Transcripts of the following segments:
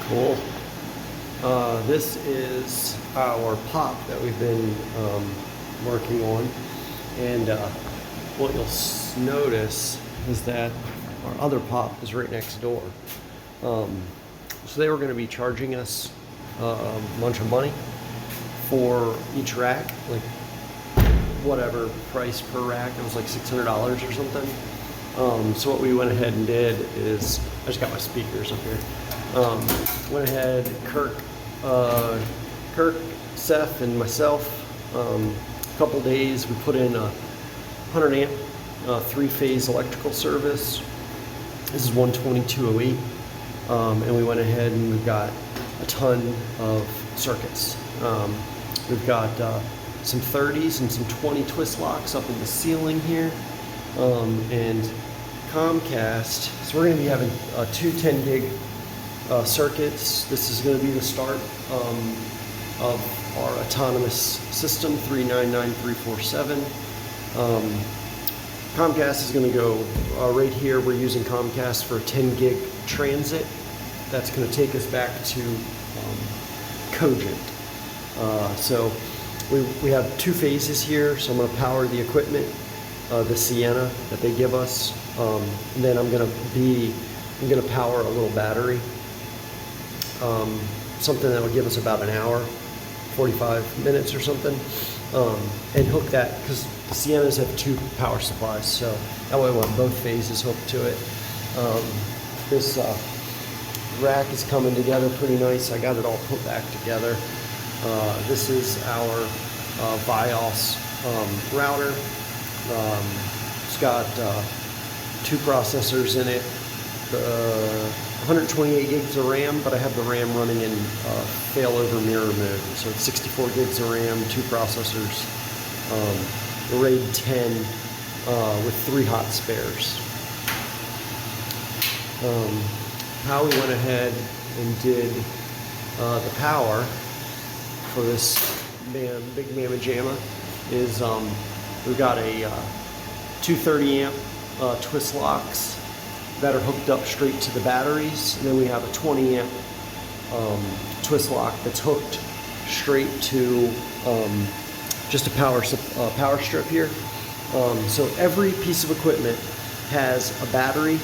Cool. This is our pop that we've been working on, and what you'll notice is that our other pop is right next door. So they were going to be charging us a bunch of money for each rack, like whatever price per rack. It was like $600 or something. So what we went ahead and did is, I just got my speakers up here. Went ahead, Kirk, Seth, and myself, a couple days, we put in a 100 amp, three-phase electrical service. This is 12208, and we went ahead and we've got a ton of circuits. We've got some 30s and some 20 twist locks up in the ceiling here, and Comcast. So we're going to be having two 10 gig circuits. This is going to be the start of our autonomous system 399347. Comcast is going to go right here. We're using Comcast for a 10 gig transit. That's going to take us back to Cogent. So we have two phases here. So I'm going to power the equipment, the Sienna that they give us, and then I'm going to power a little battery, something that will give us about an hour, 45 minutes or something, and hook that, because the Siennas have two power supplies, so that way we'll have both phases hooked to it. This rack is coming together pretty nice. I got it all put back together. This is our BIOS router. It's got two processors in it, 128 gigs of RAM, but I have the RAM running in failover mirror mode. So it's 64 gigs of RAM, two processors, RAID 10 with 3 hot spares. How we went ahead and did the power for this big Mamma Jamma is we've got a 230 amp twist locks that are hooked up straight to the batteries, and then we have a 20 amp twist lock that's hooked straight to just a power strip here. So every piece of equipment has a battery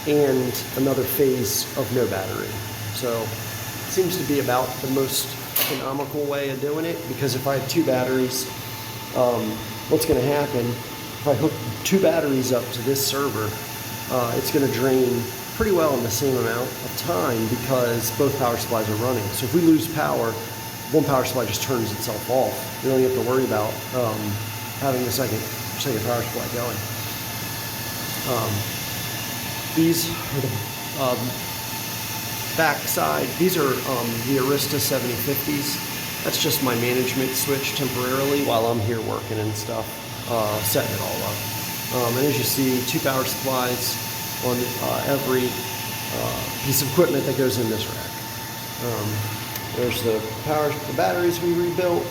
and another phase of no battery. So it seems to be about the most economical way of doing it, because if I have two batteries, what's going to happen if I hook two batteries up to this server? It's going to drain pretty well in the same amount of time because both power supplies are running. So if we lose power, one power supply just turns itself off. You don't even have to worry about having a second power supply going. These are the backside. These are the Arista 7050s. That's just my management switch temporarily while I'm here working and stuff, setting it all up. And as you see, two power supplies on every piece of equipment that goes in this rack. There's the batteries we rebuilt,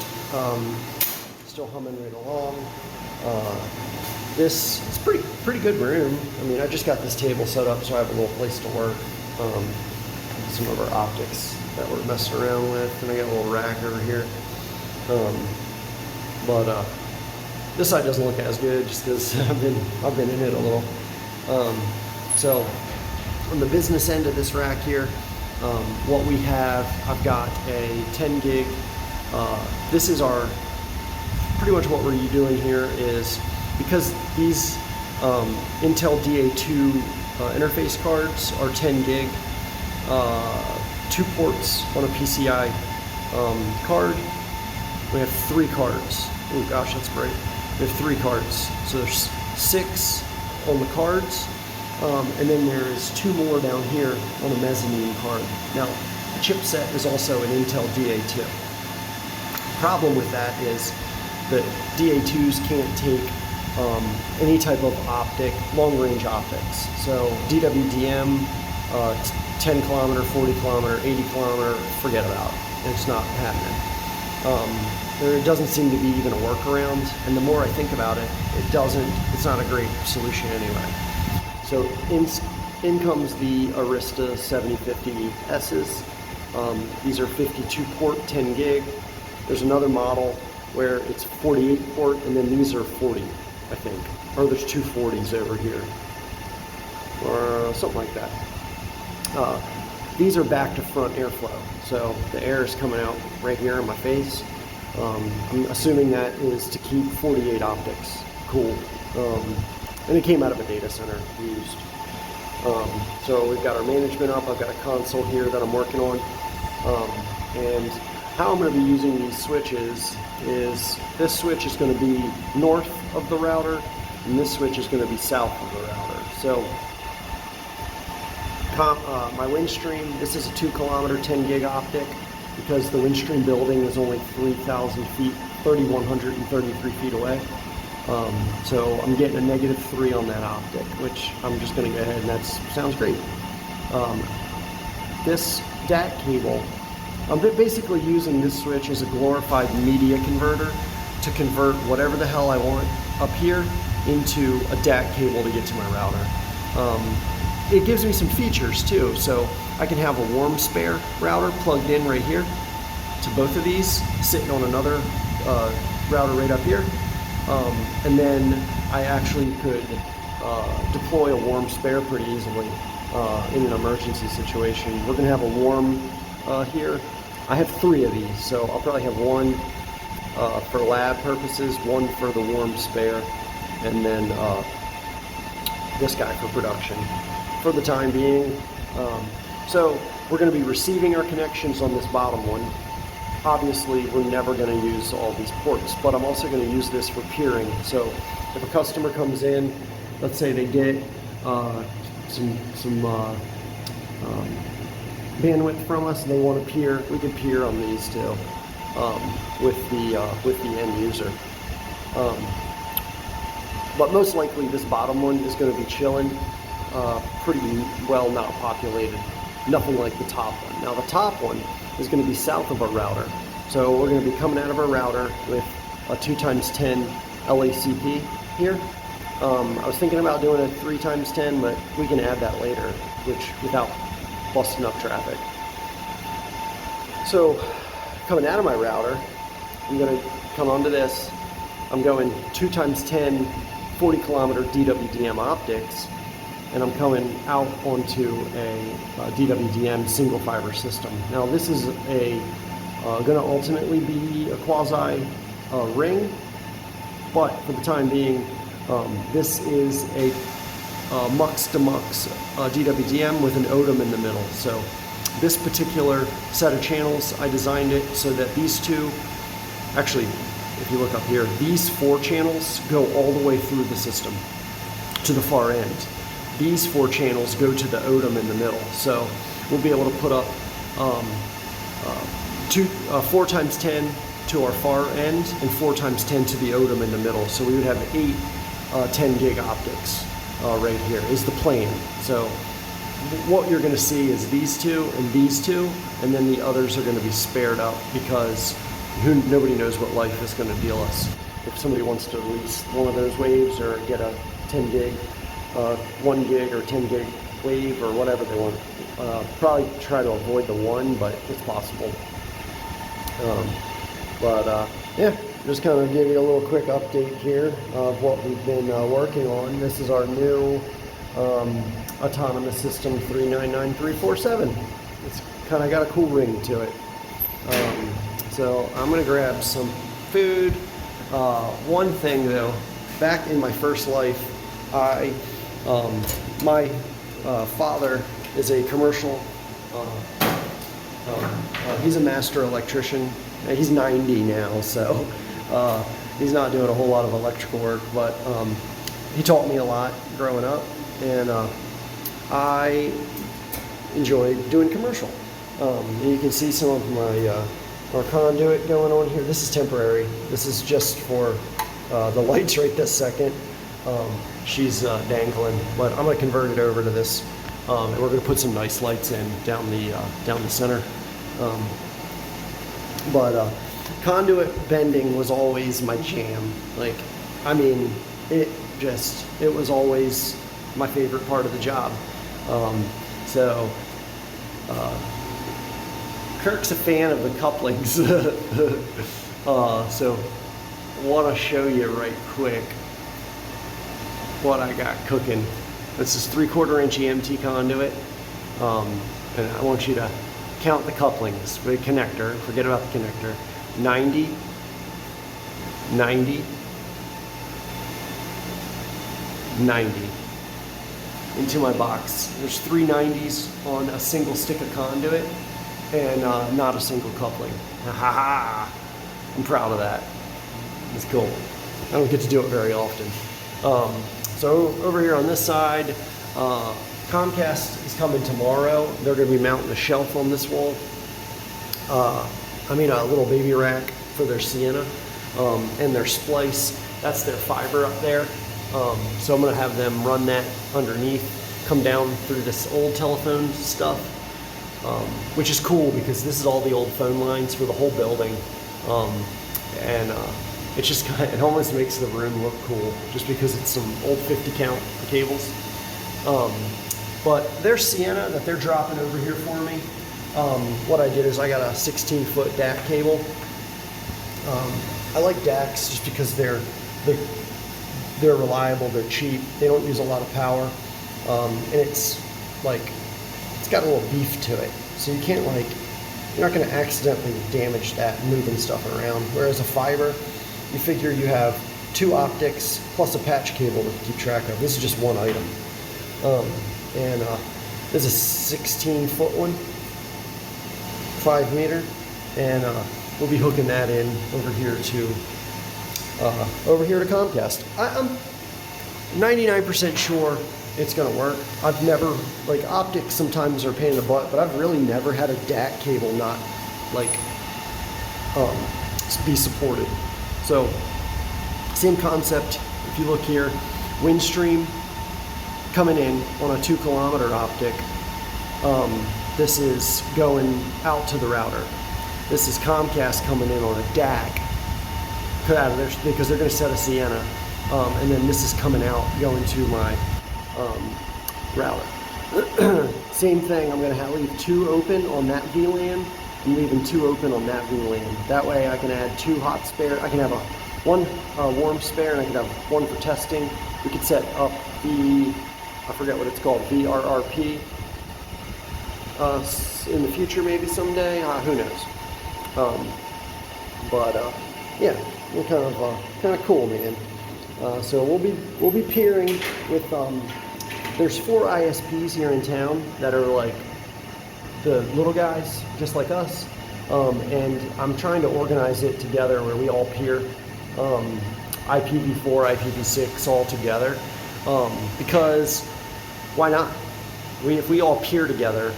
still humming right along. This is pretty good room. I mean, I just got this table set up so I have a little place to work. Some of our optics that we're messing around with, and I got a little rack over here. But this side doesn't look as good just because I've been in it a little. So on the business end of this rack here, what we have, I've got a 10 gig. This is pretty much what we're doing here is, because these Intel DA2 interface cards are 10 gig, 2 ports on a PCI card. We have 3 cards. Oh gosh, that's bright. We have 3 cards. So there's 6 on the cards, and then there's 2 more down here on a mezzanine card. Now, the chipset is also an Intel DA2. The problem with that is that DA2s can't take any type of long-range optics. So DWDM, 10 kilometer, 40 kilometer, 80 kilometer, forget about it. It's not happening. There doesn't seem to be even a workaround, and the more I think about it, it's not a great solution anyway. So in comes the Arista 7050S's. These are 52 port, 10 gig. There's another model where it's 48 port, and then these are 40, I think. Or there's two 40s over here, or something like that. These are back to front airflow, so the air is coming out right here in my face. I'm assuming that is to keep 48 optics cool. And it came out of a data center used. So we've got our management up. I've got a console here that I'm working on. And how I'm going to be using these switches is this switch is going to be north of the router, and this switch is going to be south of the router. So my Windstream, this is a 2 kilometer 10 gig optic, because the Windstream building is only 3,000 feet, 3,133 feet away. So I'm getting a -3 on that optic, which I'm just going to go ahead, and that sounds great. This DAC cable, I'm basically using this switch as a glorified media converter to convert whatever the hell I want up here into a DAC cable to get to my router. It gives me some features too, so I can have a warm spare router plugged in right here to both of these, sitting on another router right up here. And then I actually could deploy a warm spare pretty easily in an emergency situation. We're going to have a warm here. I have 3 of these, so I'll probably have one for lab purposes, one for the warm spare, and then this guy for production for the time being. So we're going to be receiving our connections on this bottom one. Obviously, we're never going to use all these ports, but I'm also going to use this for peering. So if a customer comes in, let's say they get some bandwidth from us and they want to peer, we can peer on these too with the end user. But most likely this bottom one is going to be chilling, pretty well not populated, nothing like the top one. Now the top one is going to be south of our router. So we're going to be coming out of our router with a 2x10 LACP here. I was thinking about doing a 3x10, but we can add that later, without busting up traffic. So coming out of my router, I'm going to come onto this. I'm going 2x10 40 kilometer DWDM optics, and I'm coming out onto a DWDM single fiber system. Now this is going to ultimately be a quasi ring, but for the time being, this is a mux to mux DWDM with an OADM in the middle. So this particular set of channels, I designed it so that these two, actually, if you look up here, these 4 channels go all the way through the system to the far end. These 4 channels go to the OADM in the middle. So we'll be able to put up 4x10 to our far end and 4x10 to the OADM in the middle. So we would have 8 10 gig optics right here is the plan. So what you're going to see is these 2 and these 2, and then the others are going to be spared up because nobody knows what life is going to deal us. If somebody wants to release one of those waves or get a 10 gig, 1 gig or 10 gig wave or whatever they want, probably try to avoid the 1, but it's possible. Yeah, just kind of give you a little quick update here of what we've been working on. This is our new autonomous system 399347. It's kind of got a cool ring to it. So I'm going to grab some food. One thing though, back in my first life, my father is a commercial, he's a master electrician. He's 90 now, so he's not doing a whole lot of electrical work, but he taught me a lot growing up, and I enjoyed doing commercial. And you can see some of my our conduit going on here. This is temporary. This is just for the lights right this second. She's dangling, but I'm going to convert it over to this, and we're going to put some nice lights in down the center. But conduit bending was always my jam. Like, I mean, it was always my favorite part of the job. Kirk's a fan of the couplings. So want to show you right quick what I got cooking. This is 3/4 inch EMT conduit, and I want you to count the couplings. The connector, forget about the connector. 90, 90, 90 into my box. There's 3 90s on a single stick of conduit and not a single coupling. Ha ha! I'm proud of that. It's cool. I don't get to do it very often. So over here on this side, Comcast is coming tomorrow. They're going to be mounting a shelf on this wall. A little baby rack for their Sienna and their splice. That's their fiber up there. So I'm going to have them run that underneath, come down through this old telephone stuff, which is cool because this is all the old phone lines for the whole building. It's just it almost makes the room look cool just because it's some old 50 count cables. But their Sienna that they're dropping over here for me, what I did is I got a 16-foot DAC cable. I like DACs just because they're reliable, they're cheap, they don't use a lot of power, and it's got a little beef to it. So you can't you're not going to accidentally damage that moving stuff around. Whereas a fiber, you figure you have 2 optics plus a patch cable to keep track of. This is just one item. This is a 16-foot one, 5 meter, and we'll be hooking that in over here to Comcast. I'm 99% sure it's going to work. I've never, optics sometimes are a pain in the butt, but I've really never had a DAC cable not be supported. So same concept. If you look here, Windstream coming in on a 2-kilometer optic. This is going out to the router. This is Comcast coming in on a DAC because they're going to set a Sienna, and then this is coming out going to my router. Same thing. I'm going to leave 2 open on that VLAN. I'm leaving 2 open on that VLAN. That way I can add 2 hot spare. I can have one warm spare, and I can have 1 for testing. We could set up I forget what it's called, VRRP. In the future, maybe someday. Who knows? Yeah, we're kind of cool, man. So we'll be peering with. There's 4 ISPs here in town that are like the little guys, just like us, and I'm trying to organize it together where we all peer IPv4, IPv6 all together, because why not? If we all peer together.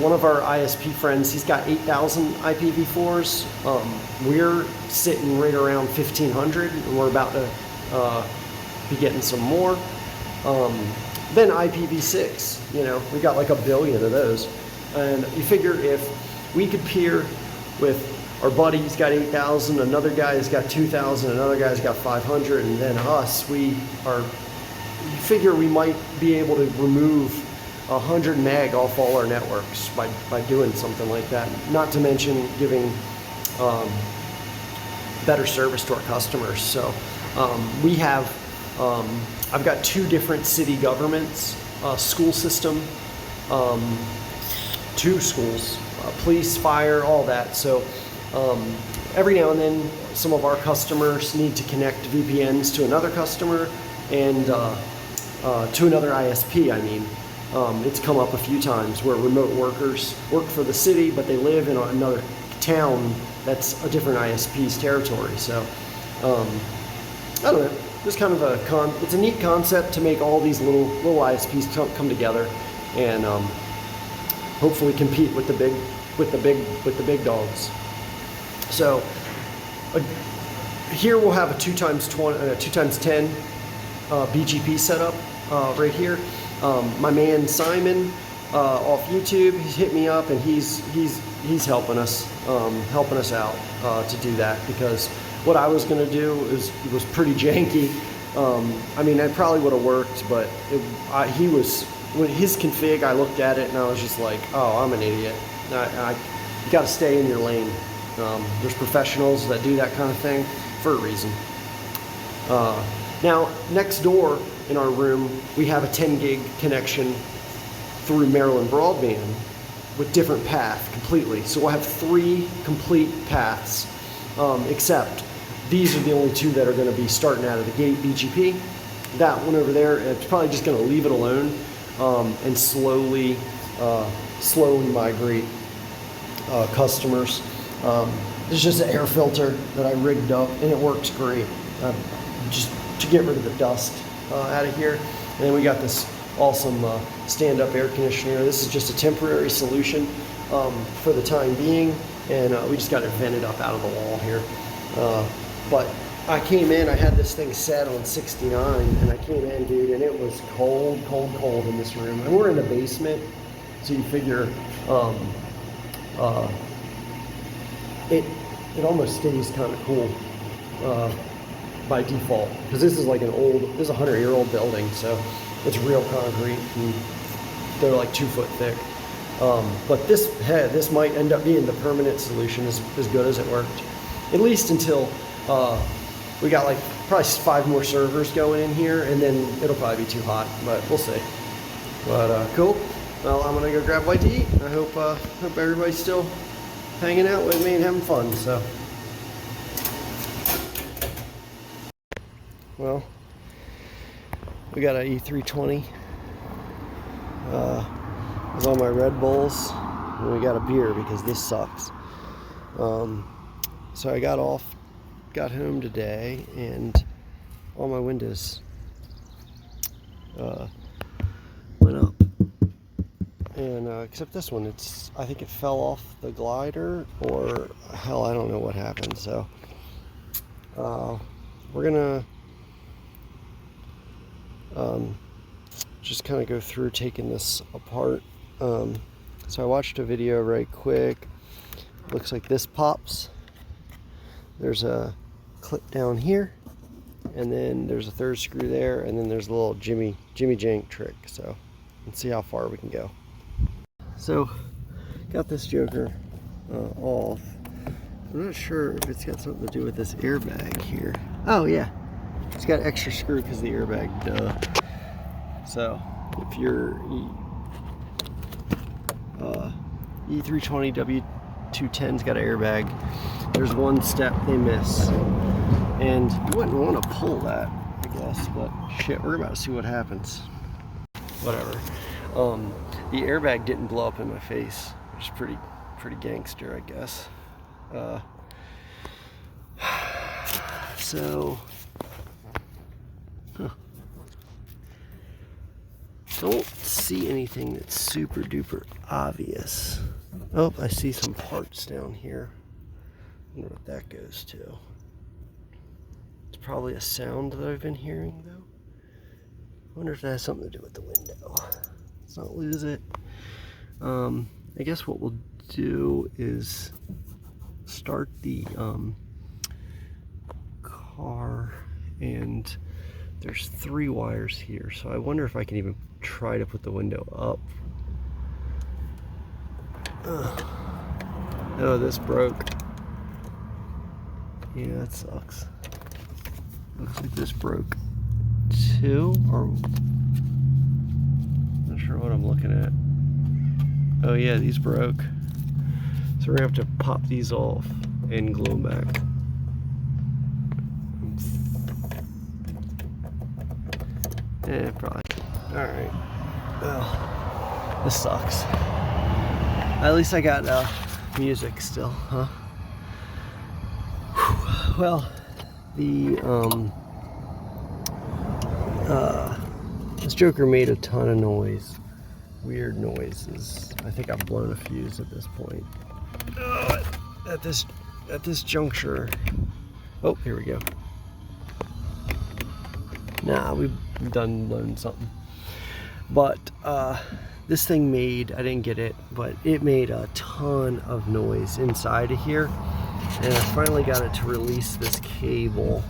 One of our ISP friends, he's got 8,000 IPv4s. We're sitting right around 1,500, and we're about to be getting some more. Then IPv6, we got like 1 billion of those. And you figure if we could peer with our buddy, he's got 8,000, another guy's got 2,000, another guy's got 500, and then us, you figure we might be able to remove 100 meg off all our networks by doing something like that. Not to mention giving better service to our customers. So we have, I've got 2 different city governments, school system, 2 schools, police, fire, all that. So every now and then some of our customers need to connect VPNs to another customer and to another ISP, it's come up a few times where remote workers work for the city, but they live in another town that's a different ISP's territory. So, I don't know. It's kind of it's a neat concept to make all these little ISPs come together and hopefully compete with the big dogs. So here we'll have a 2x10 BGP setup right here. My man Simon off YouTube, he's hit me up and he's helping us out to do that, because what I was going to do was pretty janky. It probably would have worked, but when his config, I looked at it and I was just like, oh, I'm an idiot. You got to stay in your lane. There's professionals that do that kind of thing for a reason. Now, next door in our room, we have a 10 gig connection through Maryland Broadband with different path completely. So we'll have 3 complete paths, except these are the only 2 that are going to be starting out of the gate BGP. That one over there, it's probably just going to leave it alone and slowly migrate customers. There's just an air filter that I rigged up, and it works great, just to get rid of the dust out of here. And then we got this awesome stand-up air conditioner. This is just a temporary solution for the time being, and we just got it vented up out of the wall here. But I came in, I had this thing set on 69, and I came in, dude, and it was cold, cold, cold in this room. And we're in the basement, so you figure it almost stays kind of cool by default, because this is like this is a 100-year-old building, so it's real concrete, and they're like 2 foot thick. But this might end up being the permanent solution, as good as it worked, at least until we got like probably 5 more servers going in here, and then it'll probably be too hot, but we'll see. But cool. Well, I'm gonna go grab a bite to eat. I hope everybody's still hanging out with me and having fun. So, well, we got an E320 with all my Red Bulls, and we got a beer because this sucks. So I got home today, and all my windows went up, and except this one, I think it fell off the glider, or hell, I don't know what happened. So we're gonna just kind of go through taking this apart. So I watched a video right quick. Looks like this pops. There's a clip down here, and then there's a 3rd screw there, and then there's a little Jimmy jank trick. So let's see how far we can go. So got this joker off. I'm not sure if it's got something to do with this airbag here. Oh yeah, it's got extra screw because of the airbag. Duh. So if your E320 W210's got an airbag, there's one step they miss, and you wouldn't want to pull that, I guess, but shit, we're about to see what happens. Whatever. The airbag didn't blow up in my face, which is pretty gangster, I guess. So, don't see anything that's super duper obvious. Oh, I see some parts down here. I wonder what that goes to. It's probably a sound that I've been hearing, though. I wonder if that has something to do with the window. Let's not lose it. I guess what we'll do is start the car, and there's 3 wires here, so I wonder if I can even try to put the window up. Oh, this broke. Yeah, that sucks. Looks like this broke too, or not sure what I'm looking at. Oh yeah, these broke. So we're gonna have to pop these off and glue them back. Yeah, probably. Alright. Well, this sucks. At least I got music still, huh? Whew. Well, this joker made a ton of noise. Weird noises. I think I've blown a fuse at this point. At this juncture. Oh, here we go. Nah, we've done blown something. But this thing made, I didn't get it, but it made a ton of noise inside of here. And I finally got it to release this cable.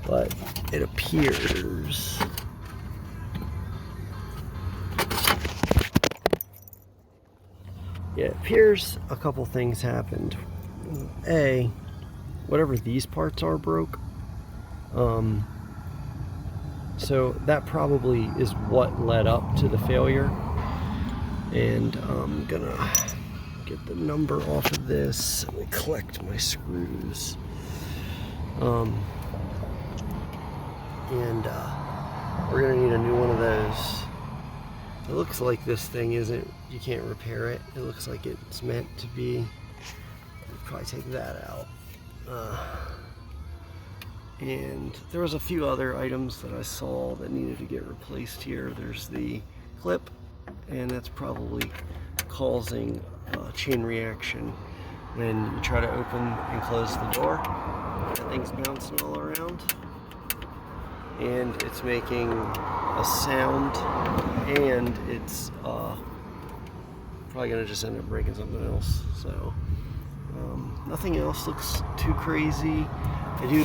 But it appears Yeah, it appears a couple things happened. A, whatever these parts are broke. So that probably is what led up to the failure. And I'm gonna get the number off of this. Let me collect my screws. We're gonna need a new one of those. It looks like this thing isn't, you can't repair it. It looks like it's meant to be. We'll probably take that out. And there was a few other items that I saw that needed to get replaced here. There's the clip, and that's probably causing a chain reaction when you try to open and close the door. That thing's bouncing all around, and it's making a sound, and it's probably gonna just end up breaking something else. So nothing else looks too crazy. I do